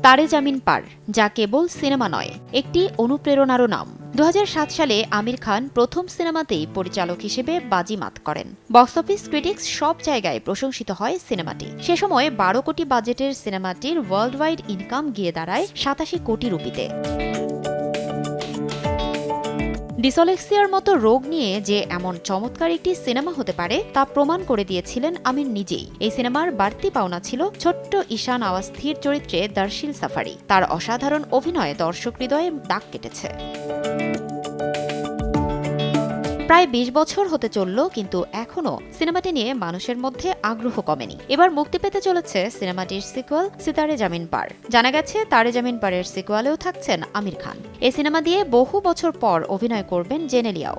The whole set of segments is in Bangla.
তারে জামিন পার, যা কেবল সিনেমা নয়, একটি অনুপ্রেরণারও নাম। 2007 সালে আমির খান প্রথম সিনেমাতেই পরিচালক হিসেবে বাজিমাত করেন। বক্স অফিস ক্রিটিক্স সব জায়গায় প্রশংসিত হয় সিনেমাটি। সে সময় 12 কোটি বাজেটের সিনেমাটির ওয়ার্ল্ড ওয়াইড ইনকাম গিয়ে দাঁড়ায় 87 কোটি রুপিতে। ডিসলেক্সিয়ার মতো রোগ নিয়ে যে এমন চমৎকার একটি সিনেমা হতে পারে তা প্রমাণ করে দিয়েছিলেন আমির নিজেই। এই সিনেমার বাড়তি পাওনা ছিল ছোট্ট ঈশান আওয়াজথির চরিত্রে দার্শিল সাফারি। তার অসাধারণ অভিনয়ে দর্শক হৃদয়ে দাগ কেটেছে। প্রায় 20 বছর হতে চলল, কিন্তু এখনও সিনেমাটি নিয়ে মানুষের মধ্যে আগ্রহ কমেনি। এবার মুক্তি পেতে চলেছে সিনেমাটির সিকুয়েল সিতারে জামিন পার। জানা গেছে তারে জামিন পারের সিকুয়েলেও থাকছেন আমির খান। এই সিনেমা দিয়ে বহু বছর পর অভিনয় করবেন জেনেলিয়াও।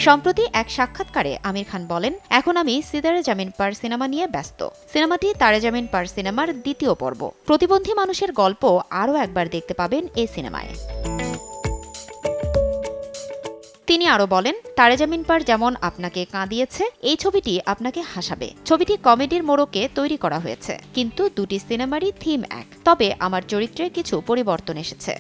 সম্প্রতি এক সাক্ষাৎকারে আমির খান বলেন, এখন আমি সিতারে জামিন পার সিনেমা নিয়ে ব্যস্ত। সিনেমাটি তারে জামিন পার সিনেমার দ্বিতীয় পর্ব। প্রতিবন্ধী মানুষের গল্প আরও একবার দেখতে পাবেন এই সিনেমায়। তিনি আরও বলেন, তারে জামিন পার যেমন আপনাকে কাঁদিয়েছে, এই ছবিটি আপনাকে হাসাবে। ছবিটি কমেডির মোড়কে তৈরি করা হয়েছে, কিন্তু দুটি সিনেমারই থিম এক। তবে আমার চরিত্রে কিছু পরিবর্তন এসেছে।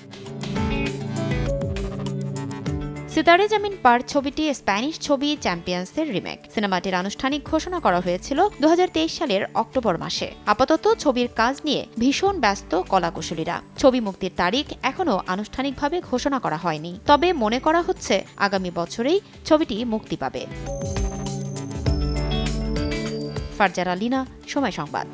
সিতারে জামিন পার ছবিটি স্প্যানিশ ছবি চ্যাম্পিয়ন্সের রিমেক। সিনেমাটির আনুষ্ঠানিক ঘোষণা করা হয়েছিল 2023 সালের অক্টোবর মাসে। আপাতত ছবির কাজ নিয়ে ভীষণ ব্যস্ত কলাকুশলীরা। ছবি মুক্তির তারিখ এখনও আনুষ্ঠানিকভাবে ঘোষণা করা হয়নি, তবে মনে করা হচ্ছে আগামী বছরেই ছবিটি মুক্তি পাবে। ফারজানা লিনা, সময় সংবাদ।